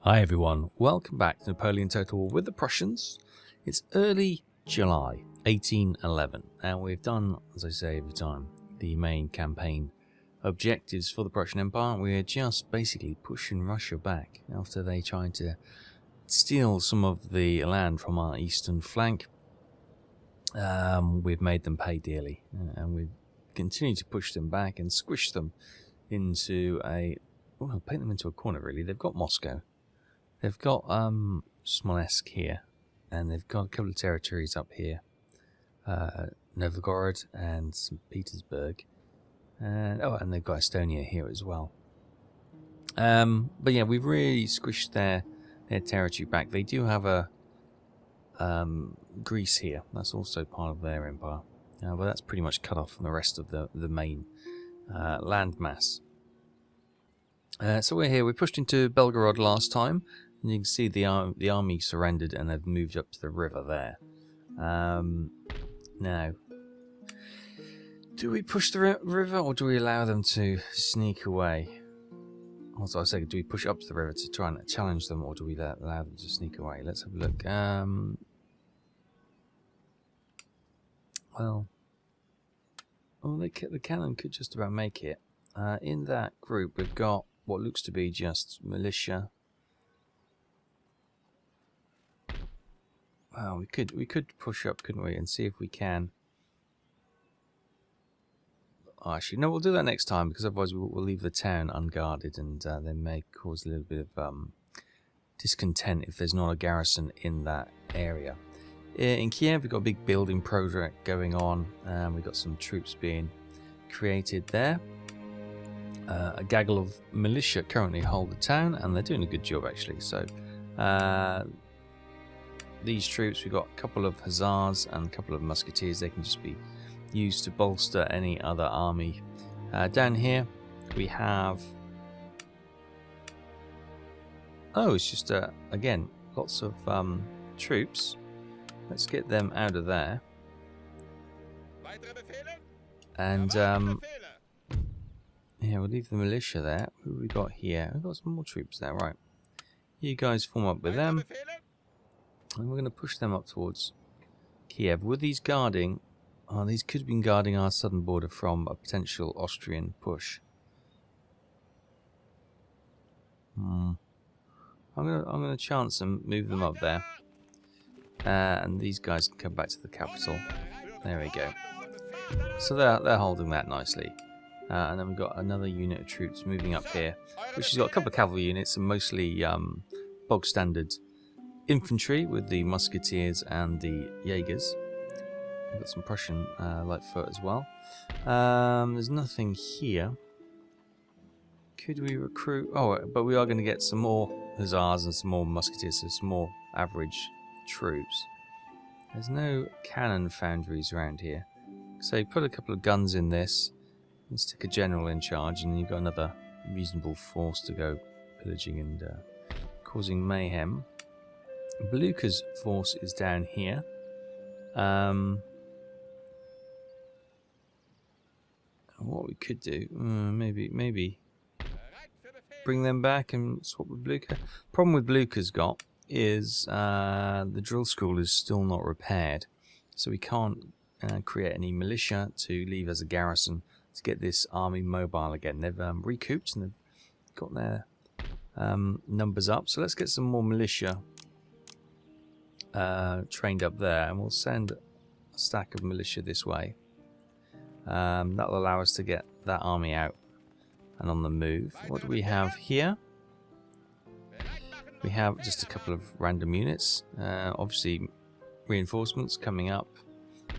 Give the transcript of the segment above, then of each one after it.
Hi everyone, welcome back to Napoleon Total War with the Prussians. It's early July 1811 and we've done, as I say every time, the main campaign objectives for the Prussian Empire. We're just basically pushing Russia back after they tried to steal some of the land from our eastern flank. We've made them pay dearly and we've continued to push them back and squish them into paint them into a corner really. They've got Moscow. They've got Smolensk here, and they've got a couple of territories up here, Novgorod and St. Petersburg, and they've got Estonia here as well. But yeah, we've really squished their territory back. They do have a Greece here. That's also part of their empire, but that's pretty much cut off from the rest of the main land mass. So we're here. We pushed into Belgorod last time. And you can see the army surrendered and they've moved up to the river there. Now, do we push the river or do we allow them to sneak away? Also, I said, do we push up to the river to try and challenge them or do we allow them to sneak away? Let's have a look. The cannon could just about make it. In that group, we've got what looks to be just militia. Wow, we could push up, couldn't we, and see if we can. Oh, actually, no, we'll do that next time because otherwise we'll leave the town unguarded, and they may cause a little bit of discontent if there's not a garrison in that area. In Kiev, we've got a big building project going on, and we've got some troops being created there. A gaggle of militia currently hold the town, and they're doing a good job actually. So. These troops, we've got a couple of hussars and a couple of musketeers. They can just be used to bolster any other army. Down here we have it's just again lots of troops. Let's get them out of there, and yeah, we'll leave the militia there. Who have we got here? We've got some more troops there, right? You guys form up with them. And we're going to push them up towards Kiev. Were these guarding? Oh, these could have been guarding our southern border from a potential Austrian push. I'm going to chance them, move them up there, and these guys can come back to the capital. There we go. So they're holding that nicely. And then we've got another unit of troops moving up here, which has got a couple of cavalry units and mostly bog standard infantry with the musketeers and the Jaegers. We've got some Prussian light foot as well. There's nothing here. Could we recruit? Oh, but we are going to get some more hussars and some more musketeers, so some more average troops. There's no cannon foundries around here. So put a couple of guns in this and stick a general in charge, and then you've got another reasonable force to go pillaging and causing mayhem. Blucher's force is down here. What we could do, maybe bring them back and swap with Blucher. Problem with Blucher's got is the drill school is still not repaired, so we can't create any militia to leave as a garrison to get this army mobile again. They've recouped and they've got their numbers up, so let's get some more militia trained up there, and we'll send a stack of militia this way. That'll allow us to get that army out and on the move. What do we have here? We have just a couple of random units. Obviously, reinforcements coming up,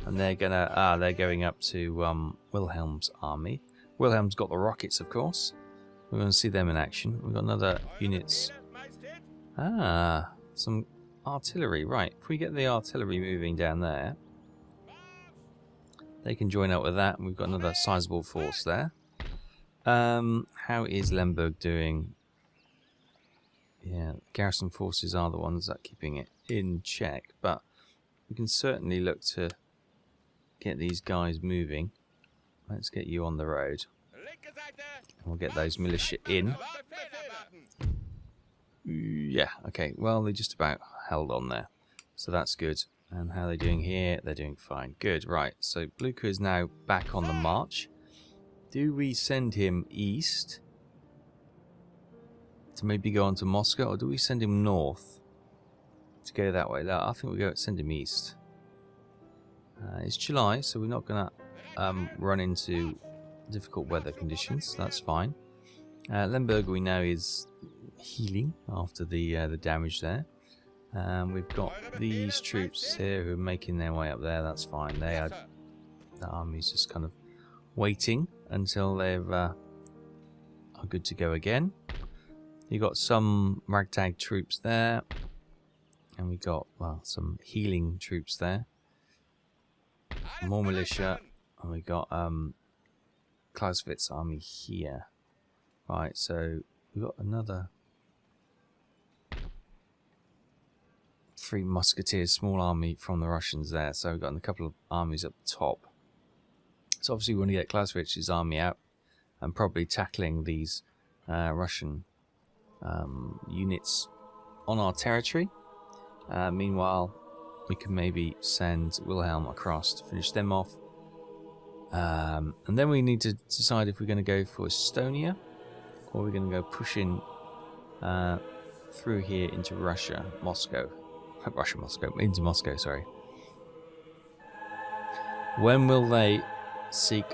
and they're going up to Wilhelm's army. Wilhelm's got the rockets, of course. We're going to see them in action. We've got another units. Some artillery, right. If we get the artillery moving down there, they can join up with that, and we've got another sizable force there. How is Lemberg doing? Yeah, garrison forces are the ones that are keeping it in check, but we can certainly look to get these guys moving. Let's get you on the road. We'll get those militia in. Yeah, okay. Well, they just about held on there. So that's good. And how are they doing here? They're doing fine. Good, right. So Blucher is now back on the march. Do we send him east to maybe go on to Moscow? Or do we send him north to go that way? I think we send him east. It's July, so we're not going to run into difficult weather conditions. That's fine. Lemberg, we know, is healing after the damage there. We've got these troops here who are making their way up there. That's fine. The army's just kind of waiting until they've are good to go again. You got some ragtag troops there, and we got some healing troops there. More militia, and we got Clausewitz's army here. Right, so we've got another 3 musketeers, small army from the Russians there. So we've got a couple of armies up top. So obviously we want to get Clausewitz's army out and probably tackling these Russian units on our territory. Meanwhile, we can maybe send Wilhelm across to finish them off. And then we need to decide if we're going to go for Estonia or we're going to go pushing through here into Russia, Moscow. Into Moscow, sorry. When will they seek...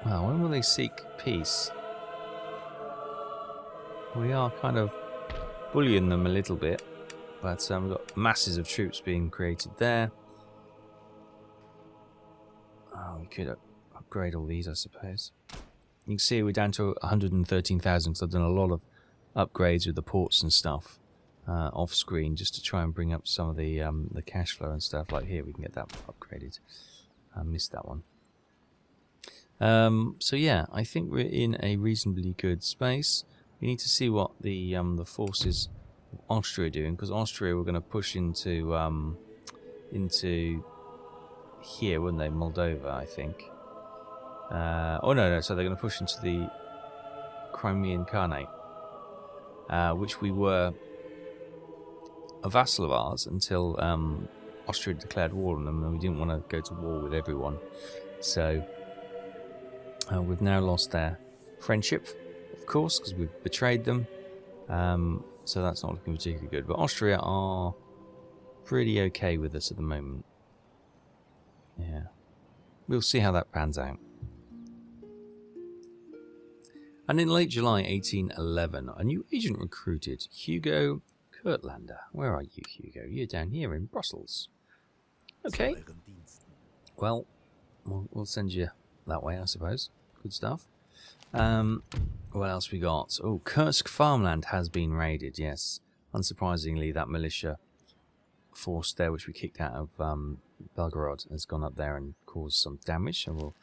when will they seek peace? We are kind of bullying them a little bit, but we've got masses of troops being created there. We could upgrade all these, I suppose. You can see we're down to 113,000 because I've done a lot of upgrades with the ports and stuff off screen just to try and bring up some of the cash flow and stuff. Like here, we can get that upgraded. I missed that one. So yeah, I think we're in a reasonably good space. We need to see what the forces of Austria are doing, because Austria were going to push into here, weren't they? Moldova, I think. Oh no, so they're going to push into the Crimean Khanate, which we were a vassal of ours until Austria declared war on them, and we didn't want to go to war with everyone. So we've now lost their friendship, of course, because we've betrayed them. So that's not looking particularly good. But Austria are pretty okay with us at the moment. Yeah. We'll see how that pans out. And in late July 1811, a new agent recruited, Hugo Kurtlander. Where are you, Hugo? You're down here in Brussels. Okay. Well, we'll send you that way, I suppose. Good stuff. What else we got? Oh, Kursk farmland has been raided, yes. Unsurprisingly, that militia force there, which we kicked out of Belgorod, has gone up there and caused some damage. So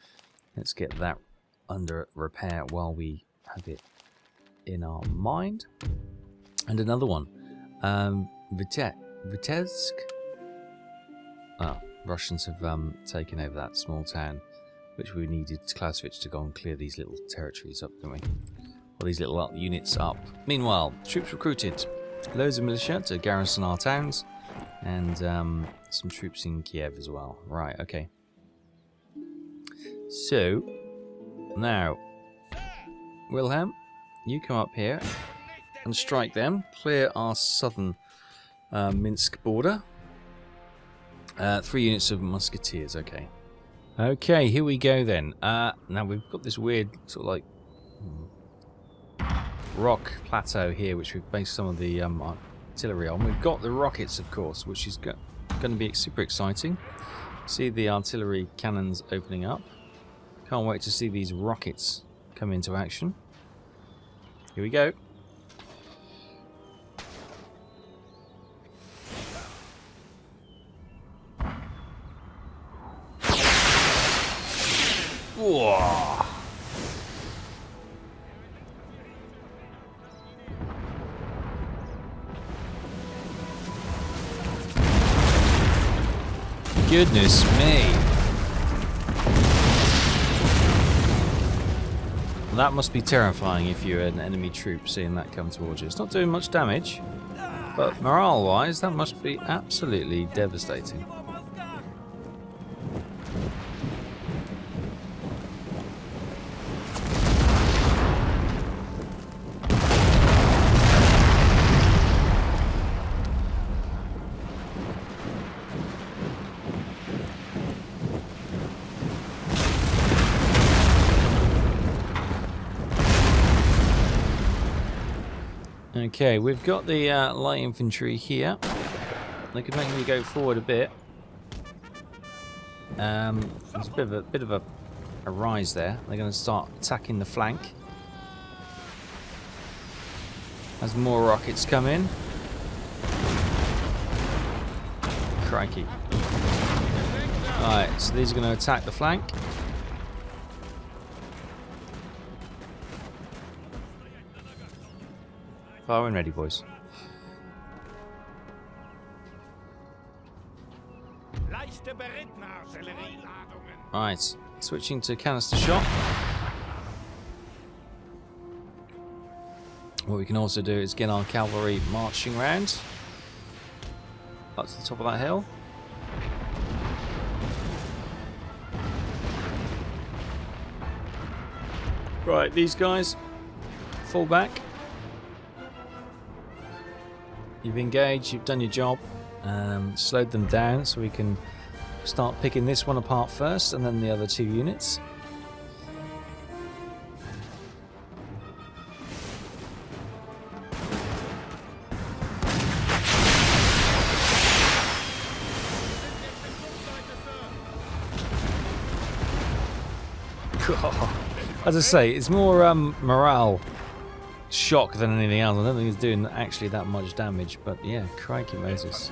let's get that under repair while we have it in our mind. And another one. Vitebsk. Russians have taken over that small town, which we needed Clausewitz to go and clear these little territories up, didn't we? Or these little units up. Meanwhile, troops recruited. Loads of militia to garrison our towns. And some troops in Kiev as well. Right, okay. So, now, Wilhelm, you come up here and strike them. Clear our southern Minsk border. 3 units of musketeers, okay. Okay, here we go then. Now we've got this weird sort of like rock plateau here, which we've based some of the artillery on. We've got the rockets, of course, which is going to be super exciting. See the artillery cannons opening up. Can't wait to see these rockets come into action. Here we go. Whoa. Goodness me. That must be terrifying if you're an enemy troop seeing that come towards you. It's not doing much damage, but morale-wise, that must be absolutely devastating. Okay, we've got the light infantry here. They could make me go forward a bit. There's a bit of a rise there. They're going to start attacking the flank as more rockets come in. Crikey! All right, so these are going to attack the flank. Fire when ready, boys. Right, switching to canister shot. What we can also do is get our cavalry marching round up to the top of that hill. Right, these guys fall back. You've engaged, you've done your job, slowed them down so we can start picking this one apart first and then the other two units. As I say, it's more morale shock than anything else. I don't think it's doing actually that much damage, but yeah, crikey Moses.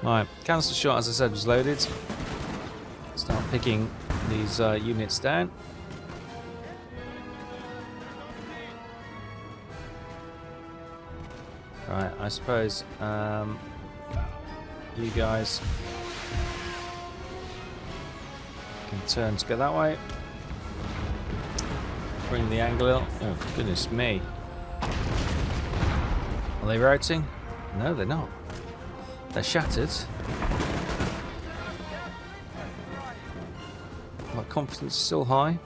Right, canister shot, as I said, was loaded. Start picking these units down. Right, I suppose you guys can turn to go that way. Bring the angle up. Oh, goodness me. Are they routing? No, they're not. They're shattered. My confidence is still high.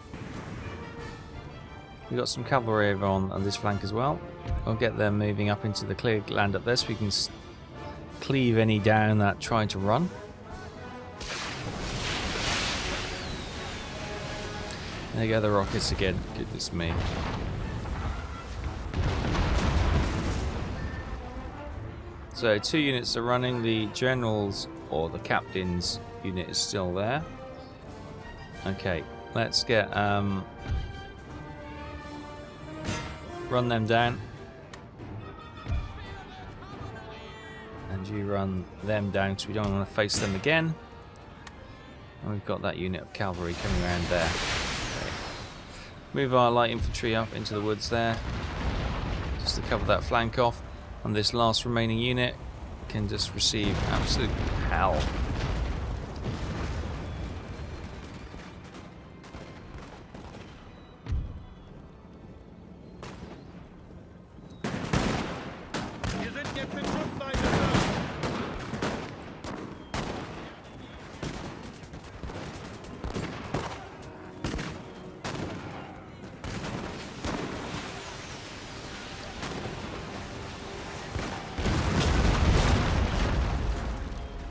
We've got some cavalry over on this flank as well. We'll get them moving up into the clear land up there so we can cleave any down that try to run. There you go, the rockets again. Goodness me. So 2 units are running. The general's or the captain's unit is still there. Okay, let's get run them down. And you run them down because we don't want to face them again. And we've got that unit of cavalry coming around there. Move our light infantry up into the woods there, just to cover that flank off, and this last remaining unit can just receive absolute hell.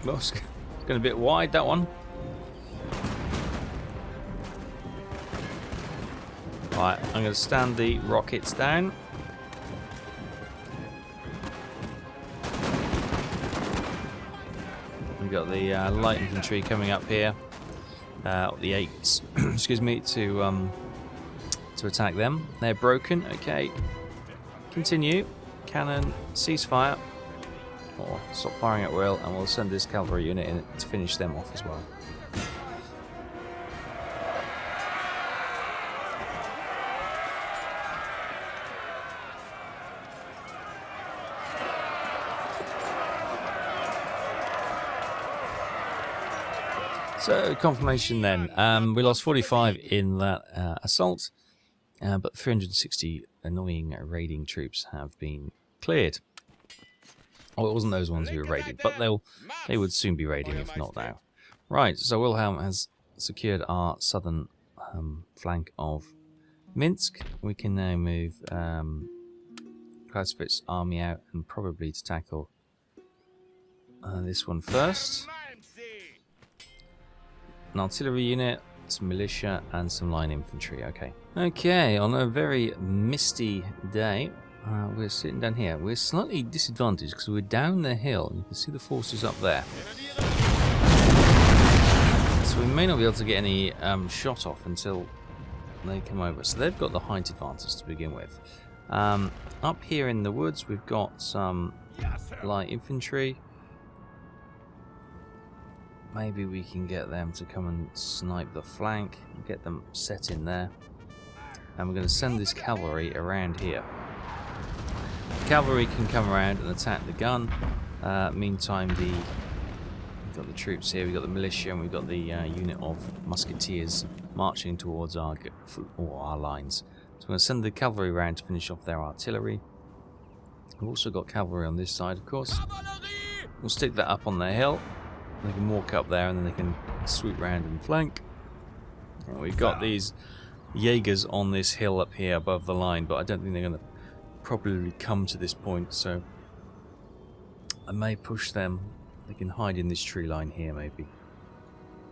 Well, it's going a bit wide, that one. Right, I'm going to stand the rockets down. We've got the light infantry coming up here, the 8s, excuse me, to attack them. They're broken. Okay, continue. Cannon, ceasefire. Or stop firing at will, and we'll send this cavalry unit in to finish them off as well. So confirmation then. We lost 45 in that assault. But 360 annoying raiding troops have been cleared. Oh, it wasn't those ones who were raided, but they would soon be raiding if not now. Right, so Wilhelm has secured our southern flank of Minsk. We can now move Clausewitz's army out and probably to tackle this one first. An artillery unit, some militia, and some line infantry. Okay, on a very misty day, we're sitting down here. We're slightly disadvantaged because we're down the hill. You can see the forces up there. So we may not be able to get any shot off until they come over. So they've got the height advantage to begin with. Up here in the woods, we've got some light infantry. Maybe we can get them to come and snipe the flank, get them set in there. And we're going to send this cavalry around here. The cavalry can come around and attack the gun. Meantime, we've got the troops here, we've got the militia, and we've got the unit of musketeers marching towards our lines. So we're going to send the cavalry around to finish off their artillery. We've also got cavalry on this side, of course. We'll stick that up on their hill. They can walk up there and then they can swoop round and flank. And we've got these Jaegers on this hill up here above the line, but I don't think they're going to properly come to this point, so I may push them. They can hide in this tree line here, maybe.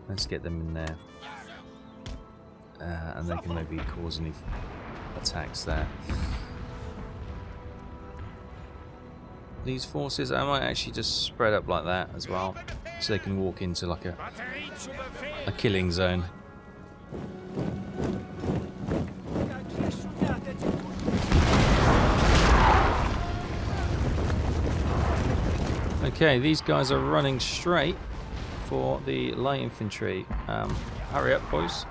Let's get them in there. And they can maybe cause any attacks there. These forces, I might actually just spread up like that as well, so they can walk into like a killing zone. Okay, these guys are running straight for the light infantry. Hurry up, boys.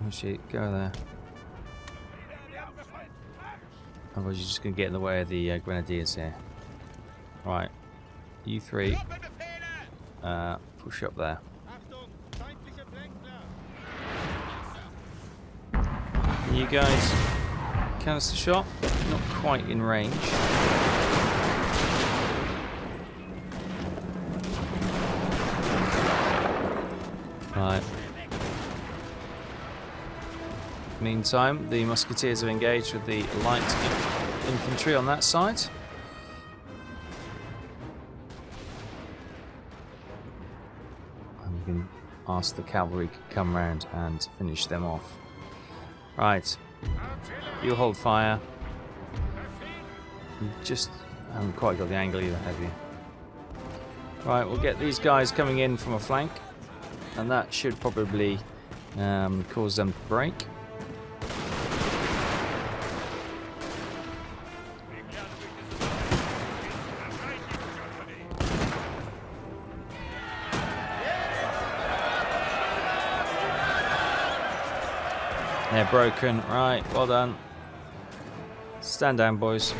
Actually, go there. Otherwise you're just going to get in the way of the grenadiers here. Right, you three, push up there. You guys, canister shot, not quite in range. Right. Meantime, the musketeers have engaged with the light infantry on that side. And we can ask the cavalry to come round and finish them off. Right, you hold fire. You just haven't quite got the angle either, have you? Right, we'll get these guys coming in from a flank, and that should probably cause them to break. They're broken. Right, well done. Stand down, boys.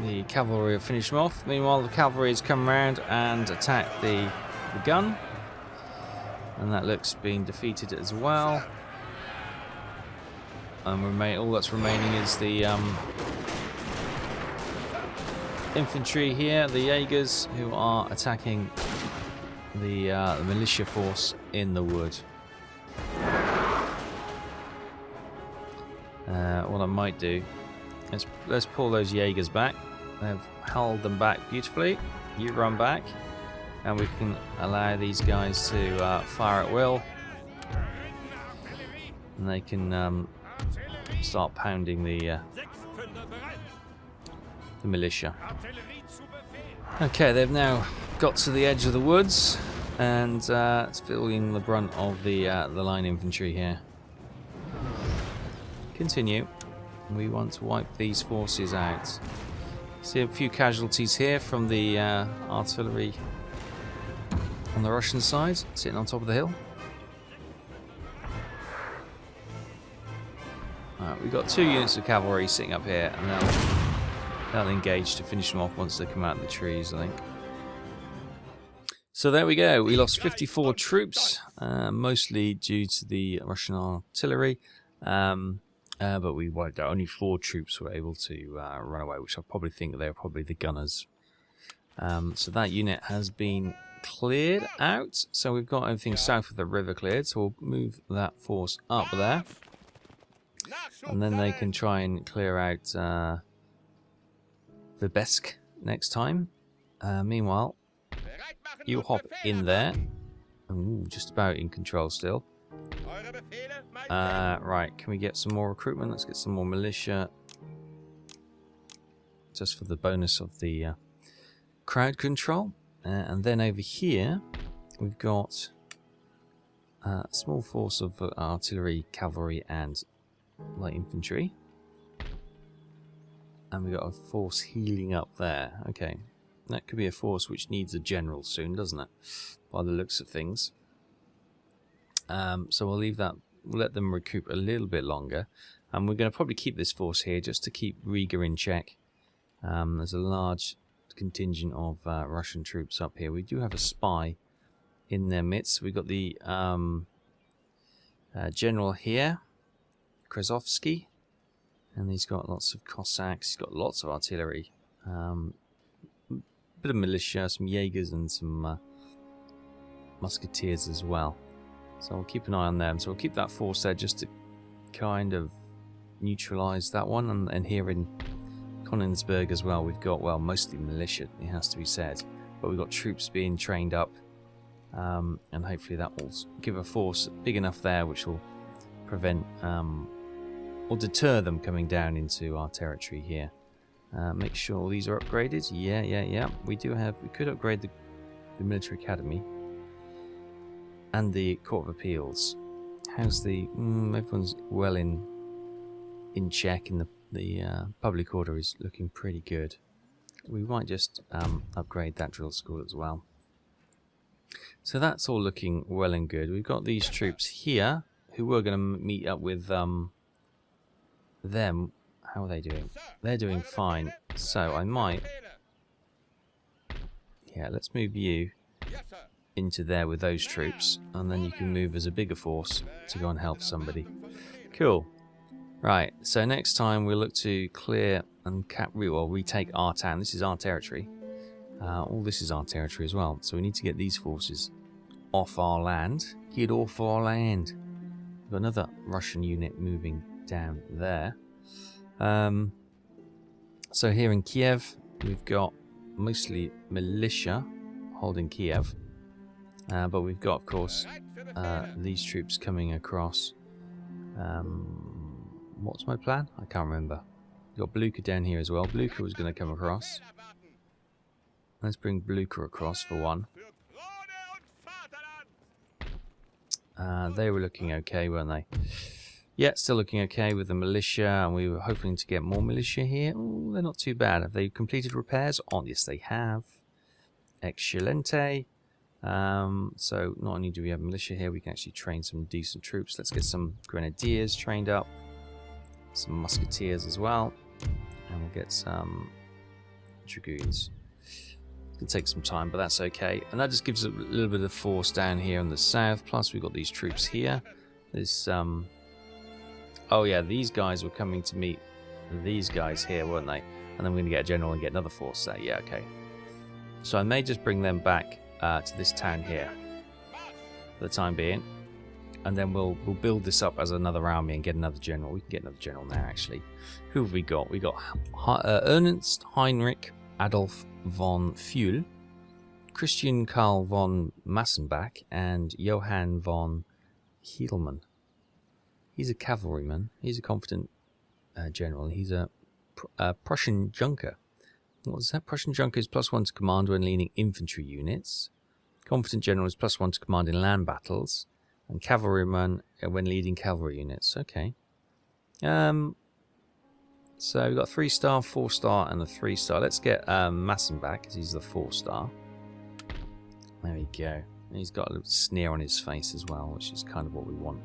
The cavalry have finished them off. Meanwhile, the cavalry has come around and attacked the gun. And that looks being defeated as well. And all that's remaining is the infantry here, the Jaegers, who are attacking the militia force in the wood. What I might do is let's pull those Jaegers back. They've held them back beautifully. You run back, and we can allow these guys to fire at will, and they can start pounding the militia. Okay, they've now got to the edge of the woods, and it's feeling the brunt of the line infantry here. Continue. We want to wipe these forces out. See a few casualties here from the artillery on the Russian side, sitting on top of the hill. We've got 2 units of cavalry sitting up here, and they'll engage to finish them off once they come out of the trees, I think. So there we go. We lost 54 troops, mostly due to the Russian artillery. But we wiped out. Only 4 troops were able to run away, which I probably think they were probably the gunners. So that unit has been cleared out. So we've got everything south of the river cleared. So we'll move that force up there. And then they can try and clear out Vibesk next time. Meanwhile, you hop in there. Ooh, just about in control still. Right, can we get some more recruitment? Let's get some more militia. Just for the bonus of the crowd control. And then over here, we've got a small force of artillery, cavalry, and light infantry. And we've got a force healing up there. Okay, that could be a force which needs a general soon, doesn't it? By the looks of things. So we'll leave that. We'll let them recoup a little bit longer. And we're going to probably keep this force here just to keep Riga in check. There's a large contingent of Russian troops up here. We do have a spy in their midst. We've got the general here, Krasovsky, and he's got lots of Cossacks. He's got lots of artillery, bit of militia, some Jaegers, and some musketeers as well. So we'll keep an eye on them. So we'll keep that force there just to kind of neutralise that one. And here in Königsberg as well, we've got, well, mostly militia, it has to be said. But we've got troops being trained up. And hopefully that will give a force big enough there which will prevent or deter them coming down into our territory here. Make sure all these are upgraded. Yeah. We could upgrade the military academy. And the Court of Appeals. How's the... everyone's well in check, and the public order is looking pretty good. We might just upgrade that drill school as well. So that's all looking well and good. We've got these troops here who we're going to meet up with them. How are they doing? They're doing fine. So I might... Yeah, let's move you into there with those troops, and then you can move as a bigger force to go and help somebody. Cool. Right, so next time we'll look to clear and retake our town. This is our territory. All this is our territory as well, so we need to get these forces off our land. Get off our land. We've got another Russian unit moving down there. So here in Kiev, we've got mostly militia holding Kiev. But we've got, of course, these troops coming across. What's my plan? I can't remember. We've got Blucher down here as well. Blucher was going to come across. Let's bring Blucher across for one. They were looking okay, weren't they? Yeah, still looking okay with the militia, and we were hoping to get more militia here. Ooh, they're not too bad. Have they completed repairs? Oh, yes, they have. Excelente. So not only do we have militia here, we can actually train some decent troops. Let's get some grenadiers trained up, some musketeers as well, and we'll get some dragoons. It'll take some time, but that's okay. And that just gives a little bit of force down here in the south. Plus we've got these troops here. This oh yeah, these guys were coming to meet these guys here, weren't they? And then we're going to get a general and get another force there. Yeah, okay. So I may just bring them back to this town here for the time being, and then we'll build this up as another army and get another general. We can get another general now, actually. Who have we got? We got Ernst Heinrich Adolf von Pfuel, Christian Karl von Massenbach, and Johann von Hiedelmann. He's a cavalryman. He's a competent general. He's a Prussian Junker. What's that? Prussian Junker is +1 to command when leading infantry units. Competent General is +1 to command in land battles. And Cavalryman when leading cavalry units. Okay. So we've got a 3-star, 4-star, and a 3-star. Let's get Massenbach, because he's the 4-star. There we go. And he's got a little sneer on his face as well, which is kind of what we want.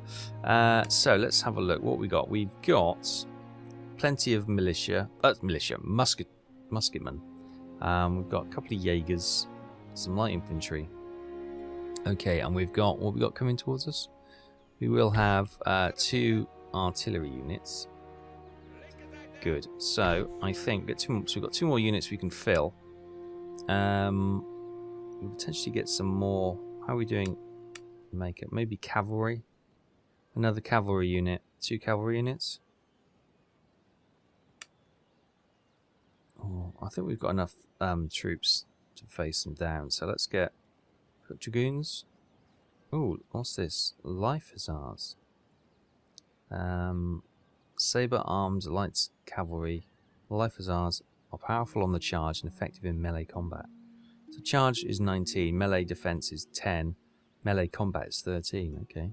So let's have a look what we got. We've got plenty of musketmen. We've got a couple of Jaegers, some light infantry, Okay, and we've got what we got coming towards us. We will have 2 artillery units. Good. So I think so we've got 2 more units we can fill. We'll potentially get some more. How are we doing? Make it maybe cavalry. Another cavalry unit. 2 cavalry units. Oh, I think we've got enough troops to face them down. So let's get dragoons. Oh, what's this? Life hussars. Saber armed light cavalry. Life hussars are powerful on the charge and effective in melee combat. So charge is 19, melee defense is 10, melee combat is 13. Okay.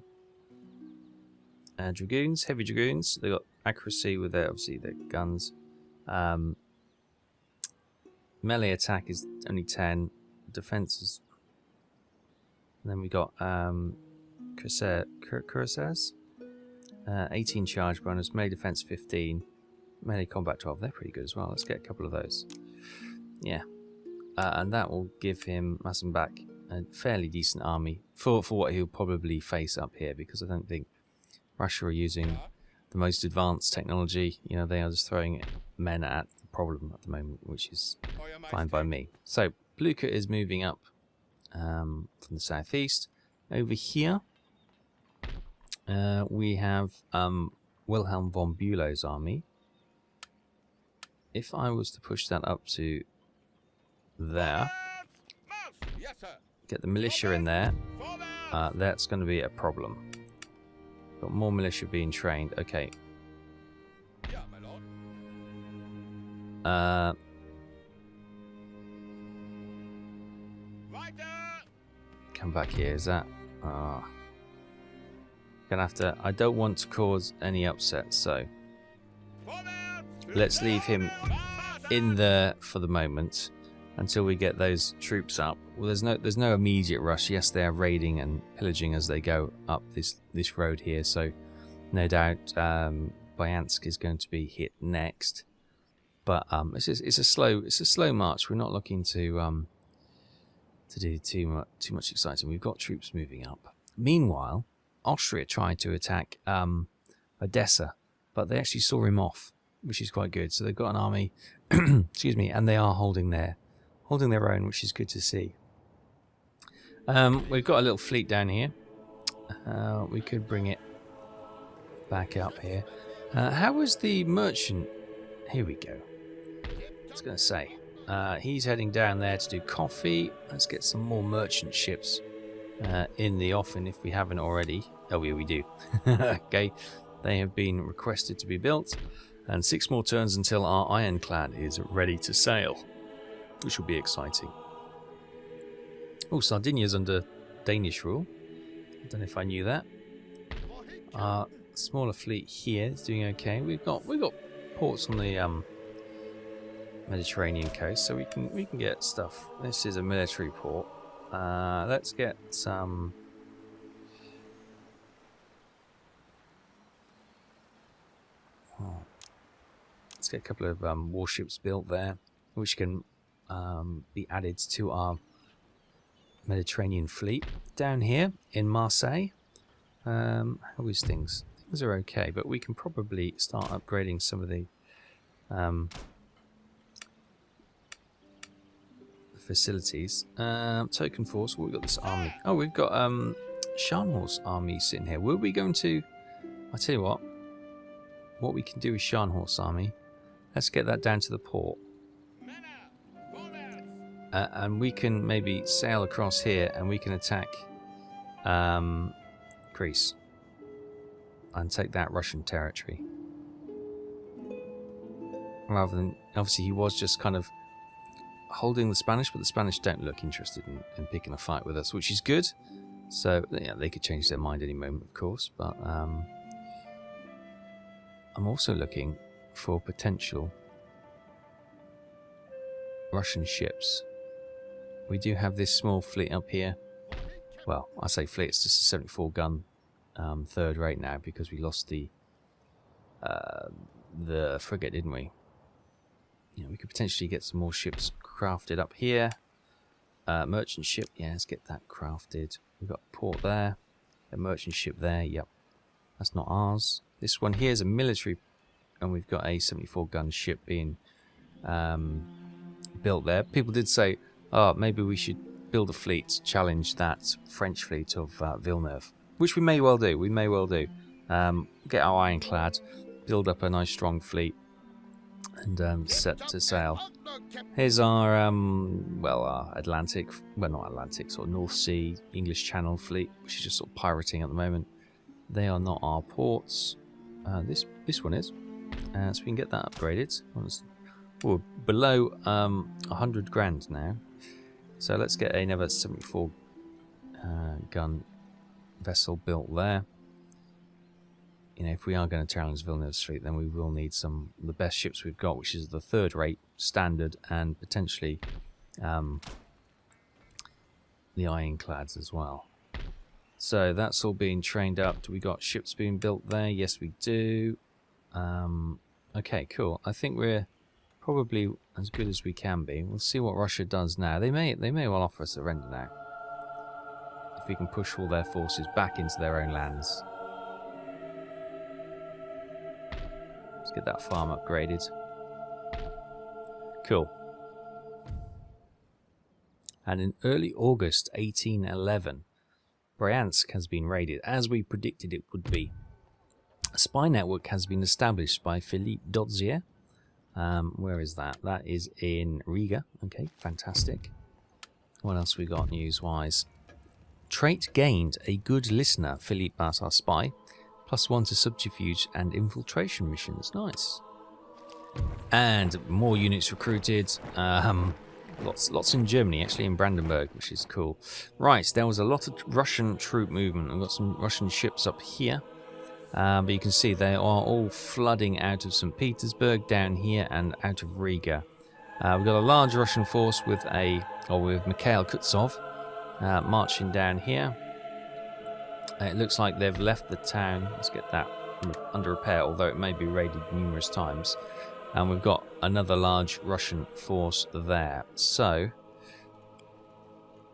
Dragoons, heavy dragoons. They got accuracy with their obviously their guns. Melee attack is only 10. Defense is. And then we got cuirassiers. 18 charge bonus, melee defense 15, melee combat 12. They're pretty good as well. Let's get a couple of those. Yeah, and that will give him Massenbach a fairly decent army for what he'll probably face up here, because I don't think Russia are using the most advanced technology. You know, they are just throwing men at the problem at the moment, which is fine by me. So Blucher is moving up from the southeast. Over here we have Wilhelm von Bülow's army. If I was to push that up to there, get the militia in there, that's going to be a problem. Got more militia being trained. Okay. Come back here. Is that? Gonna have to. I don't want to cause any upset, so let's leave him in there for the moment until we get those troops up. Well, there's no immediate rush. Yes, they are raiding and pillaging as they go up this road here. So no doubt Bryansk is going to be hit next. But it's a slow march. We're not looking to do too much exciting. We've got troops moving up. Meanwhile, Austria tried to attack Odessa, but they actually saw him off, which is quite good. So they've got an army, excuse me, and they are holding their own, which is good to see. We've got a little fleet down here. We could bring it back up here. How was the merchant? Here we go. I was going to say, he's heading down there to do coffee. Let's get some more merchant ships in the offing if we haven't already. Oh, yeah, we do. Okay, they have been requested to be built, and 6 more turns until our ironclad is ready to sail, which will be exciting. Oh, Sardinia's under Danish rule. I don't know if I knew that. Our smaller fleet here is doing okay. We've got ports on the Mediterranean coast, so we can get stuff. This is a military port. Let's get some. Let's get a couple of warships built there, which can be added to our Mediterranean fleet. Down here in Marseille, how is things? Things are okay, but we can probably start upgrading some of the facilities. Token force. Well, we've got this army. Oh, we've got Scharnhorst army sitting here. Were we going to? I tell you what we can do with Scharnhorst army. Let's get that down to the port, and we can maybe sail across here, and we can attack Greece and take that Russian territory. Rather than, obviously, he was just kind of holding the Spanish, but the Spanish don't look interested in picking a fight with us, which is good. So yeah, they could change their mind any moment, of course. But I'm also looking for potential Russian ships. We do have this small fleet up here. Well, I say fleet, it's just a 74 gun third rate now, because we lost the frigate, didn't we? You know, we could potentially get some more ships crafted up here. merchant ship. Yeah, let's get that crafted. We've got a port there. A merchant ship there. Yep. That's not ours. This one here is a military, and we've got a 74-gun ship being built there. People did say, oh, maybe we should build a fleet to challenge that French fleet of Villeneuve, which we may well do. We may well do. Get our ironclad, build up a nice strong fleet, and set to sail. Here's our our Atlantic, well, not Atlantic, sort of North Sea, English Channel fleet, which is just sort of pirating at the moment. They are not our ports. This one is, so we can get that upgraded. We're below 100 grand now, so let's get another 74 gun vessel built there. You know, if we are going to challenge Villeneuve's fleet, then we will need some of the best ships we've got, which is the third-rate standard and potentially the ironclads as well. So that's all being trained up. Do we got ships being built there? Yes, we do. Okay, cool. I think we're probably as good as we can be. We'll see what Russia does now. They may well offer a surrender now, if we can push all their forces back into their own lands. Let's get that farm upgraded. Cool. And in early August 1811, Bryansk has been raided, as we predicted it would be. A spy network has been established by Philippe Dodzier. Where is that? That is in Riga. Okay, fantastic. What else we got news-wise? Trait gained. A good listener. Philippe Bas, our spy. +1 to subterfuge and infiltration missions. Nice. And more units recruited. Lots in Germany, actually, in Brandenburg, which is cool. Right, there was a lot of Russian troop movement. We've got some Russian ships up here. But you can see they are all flooding out of St. Petersburg, down here, and out of Riga. We've got a large Russian force with Mikhail Kutsov marching down here. It looks like they've left the town. Let's get that under repair, although it may be raided numerous times. And we've got another large Russian force there. So,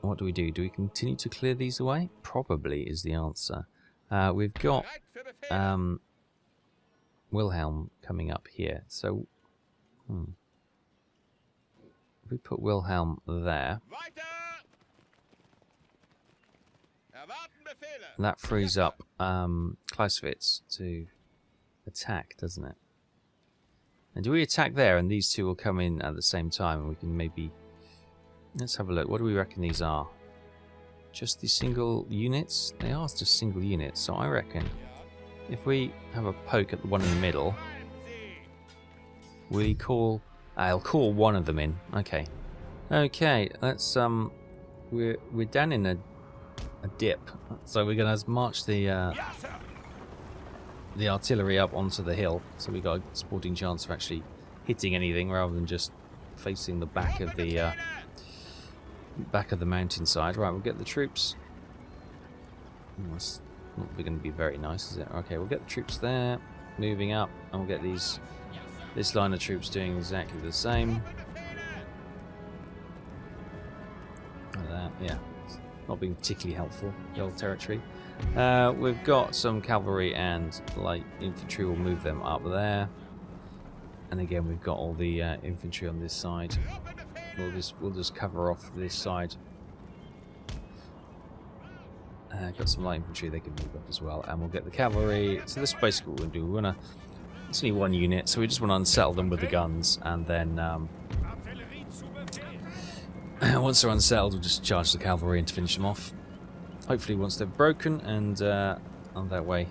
what do we do? Do we continue to clear these away? Probably is the answer. We've got Wilhelm coming up here. So, if we put Wilhelm there, that frees up Clausewitz to attack, doesn't it? And do we attack there and these two will come in at the same time and we can maybe... Let's have a look. What do we reckon these are? Just the single units? They are just single units, so I reckon if we have a poke at the one in the middle, we call... I'll call one of them in. Okay. Okay, let's... We're down in a dip, so we're going to march the artillery up onto the hill, so we got a sporting chance of actually hitting anything rather than just facing the back of the mountainside. Right, we'll get the troops. That's not going to be very nice, is it? Okay, we'll get the troops there, moving up, and we'll get this line of troops doing exactly the same. Like that, yeah. Not being particularly helpful, the old territory. We've got some cavalry and light infantry. We'll move them up there. And again, we've got all the infantry on this side. We'll just cover off this side. Got some light infantry, they can move up as well. And we'll get the cavalry. So this is basically what we'll do. We're gonna... It's only one unit, so we just want to unsettle them with the guns, and then once they're unsettled, we'll just charge the cavalry and to finish them off. Hopefully once they're broken, and on that way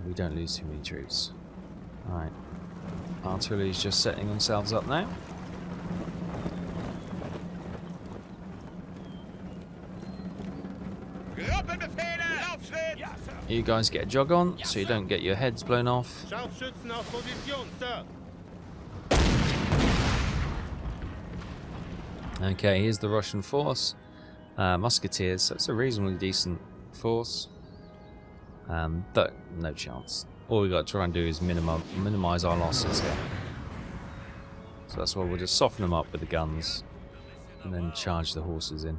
we don't lose too many troops. Alright, artillery is just setting themselves up now. You guys get a jog on, so you don't get your heads blown off. Okay, here's the Russian force. Musketeers, so it's a reasonably decent force. But no chance. All we got to try and do is minimize our losses here. So that's why we'll just soften them up with the guns. and then charge the horses in.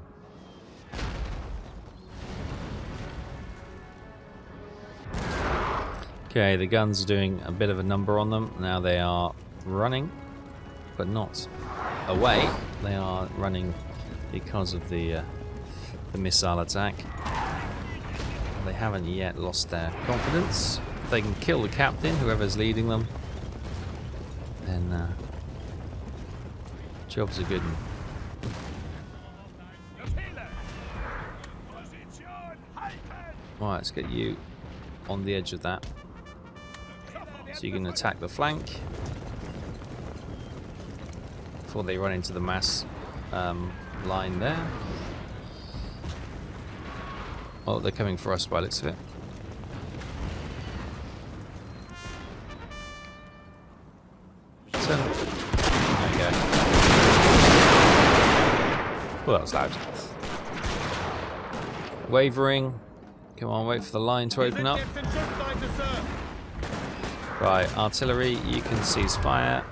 Okay, the guns are doing a bit of a number on them. Now they are running, but not away. They are running because of the missile attack. They haven't yet lost their confidence. If they can kill the captain, whoever's leading them, then job's a good one. Right, let's get you on the edge of that. So you can attack the flank before they run into the mass line there. Oh, they're coming for us by the looks of it. Turn. There you go. Well, that was loud. Wavering. Come on, wait for the line to open up. Right, artillery, you can cease fire.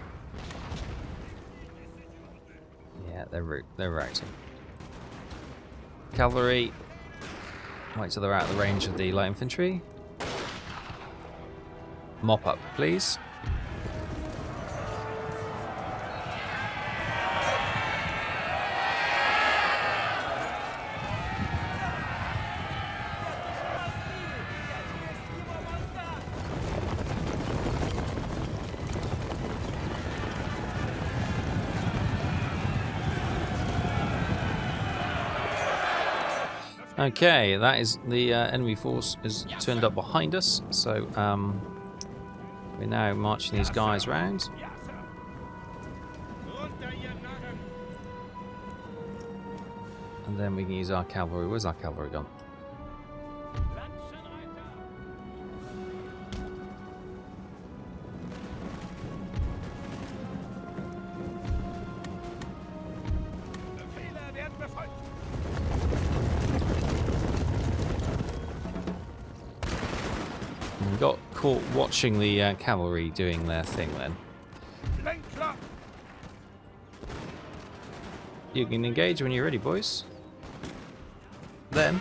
Yeah, they're reacting. Cavalry, wait till they're out of the range of the light infantry. Mop up, please. Okay, that is the enemy force has turned up behind us, so we're now marching these guys round. And then we can use our cavalry. Where's our cavalry gone? We got caught watching the cavalry doing their thing then. You can engage when you're ready, boys. Them.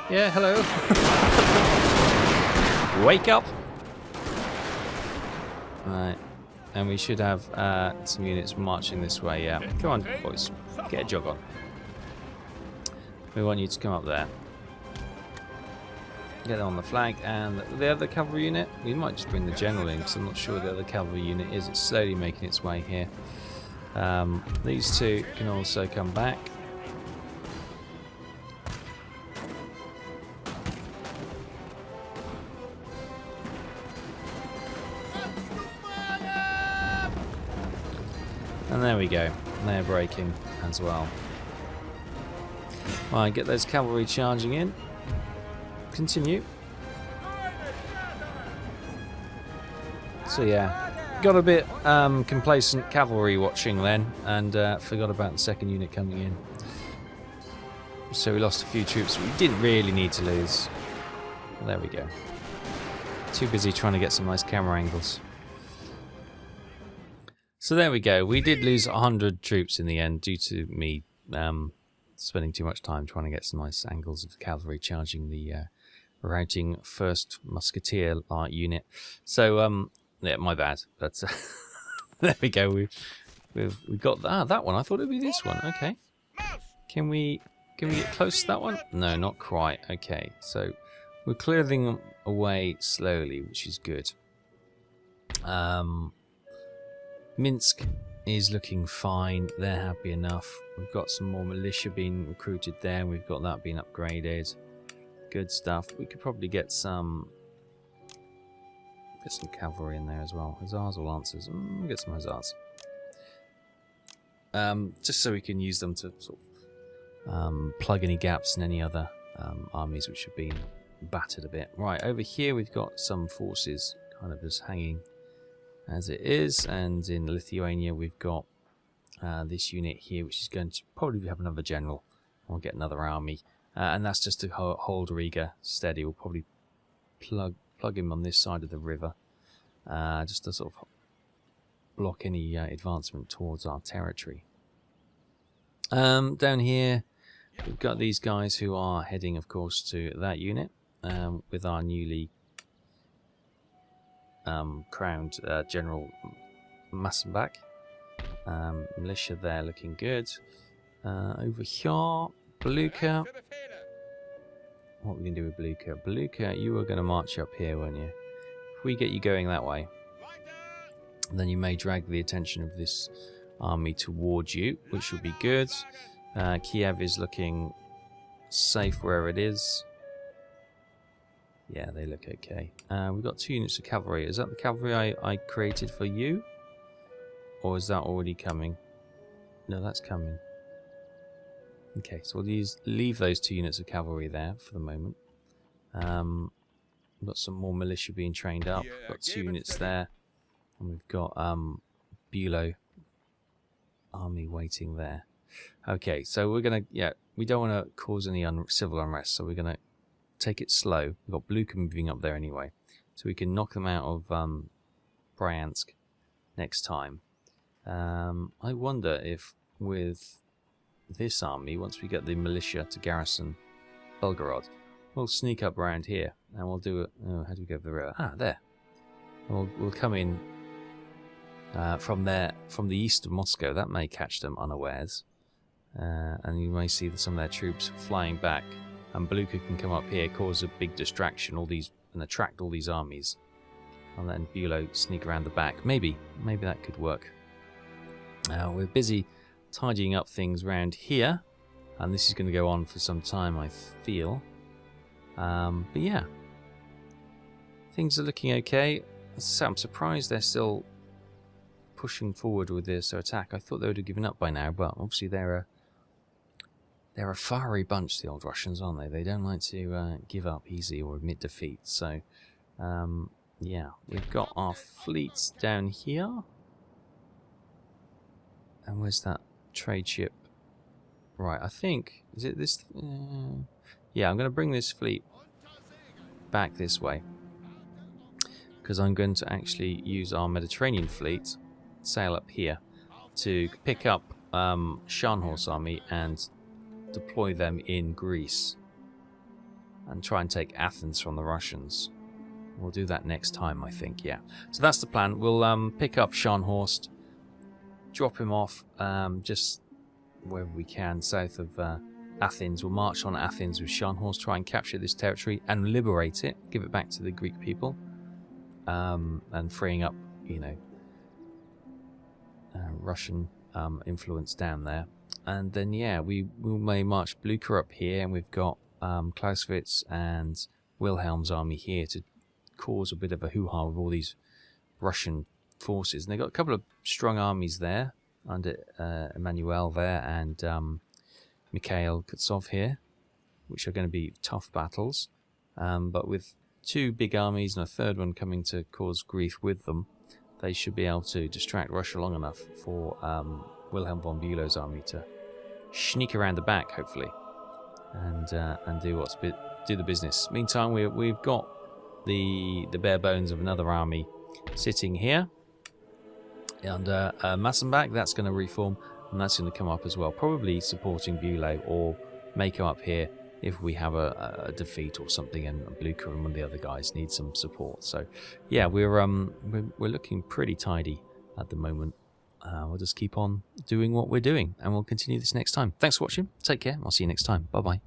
Yeah, hello. Wake up. Right. And we should have some units marching this way, yeah. Come on, boys. Get a jog on. We want you to come up there. Get on the flank, and the other cavalry unit, we might just bring the general in because I'm not sure the other cavalry unit is. It's slowly making its way here. These two can also come back. And there we go. They're breaking as well. Right, get those cavalry charging in. Continue. So yeah, got a bit complacent cavalry watching then, and forgot about the second unit coming in. So we lost a few troops we didn't really need to lose. There we go. Too busy trying to get some nice camera angles. So there we go. We did lose 100 troops in the end due to me spending too much time trying to get some nice angles of the cavalry charging the routing 1st Musketeer unit. So yeah, my bad. But there we go. We've got that one. I thought it'd be this one. Okay. Can we get close to that one? No, not quite. Okay. So we're clearing them away slowly, which is good. Minsk is looking fine. They're happy enough. We've got some more militia being recruited there. We've got that being upgraded. Good stuff. We could probably get some cavalry in there as well. Hussars or lancers? We'll get some hussars. Just so we can use them to sort of plug any gaps in any other armies which have been battered a bit. Right, over here we've got some forces kind of just hanging as it is, and in Lithuania we've got this unit here which is going to probably have another general. We'll get another army. And that's just to hold Riga steady. We'll probably plug him on this side of the river, just to sort of block any advancement towards our territory. Down here, we've got these guys who are heading, of course, to that unit with our newly crowned General Massenbach. Militia there looking good. Over here, Blucher. What are we going to do with Blucher? Blucher, you were going to march up here, weren't you? If we get you going that way, then you may drag the attention of this army towards you, which would be good. Kiev is looking safe where it is. Yeah, they look okay. We've got 2 units of cavalry. Is that the cavalry I created for you? Or is that already coming? No, that's coming. Okay, so we'll leave those 2 units of cavalry there for the moment. We've got some more militia being trained up. We've got 2 units there. And we've got Bülow army waiting there. Okay, so we're going to, we don't want to cause any civil unrest, so we're going to take it slow. We've got Blucher moving up there anyway. So we can knock them out of Bryansk next time. I wonder if with this army, once we get the militia to garrison Belgorod, we'll sneak up around here and we'll do it. Oh, how do we go over the river? Ah, there. And we'll come in from there, from the east of Moscow. That may catch them unawares, and you may see some of their troops flying back. And Blucher can come up here, cause a big distraction, and attract all these armies, and then Bülow sneak around the back. Maybe that could work. We're busy tidying up things around here, and this is going to go on for some time, I feel. But yeah, things are looking okay. As I say, I'm surprised they're still pushing forward with this attack. I thought they would have given up by now, but obviously they're a fiery bunch, the old Russians, aren't they? They don't like to give up easy or admit defeat. So, yeah, we've got our fleets down here. And where's that trade ship? Right, I think, is it this? Yeah, I'm going to bring this fleet back this way, because I'm going to actually use our Mediterranean fleet, sail up here, to pick up Scharnhorst's army and deploy them in Greece and try and take Athens from the Russians. We'll do that next time, I think, yeah. So that's the plan. We'll pick up Scharnhorst, drop him off just wherever we can south of Athens. We'll march on Athens with Scharnhorst, try and capture this territory and liberate it, give it back to the Greek people, and freeing up, Russian influence down there. And then, yeah, we may march Blucher up here, and we've got Clausewitz and Wilhelm's army here to cause a bit of a hoo-ha with all these Russian forces. And they've got a couple of strong armies there under Emmanuel there and Mikhail Kutsov here, which are going to be tough battles. But with 2 big armies and a third one coming to cause grief with them, they should be able to distract Russia long enough for Wilhelm von Bülow's army to sneak around the back, hopefully, and do the business. Meantime, we've got the bare bones of another army sitting here under Massenbach. That's going to reform, and that's going to come up as well, probably supporting Bülow, or may come up here if we have a defeat or something, and Blucher and one of the other guys need some support. So yeah, we're looking pretty tidy at the moment. We'll just keep on doing what we're doing, and we'll continue this next time. Thanks for watching. Take care. I'll see you next time. Bye bye.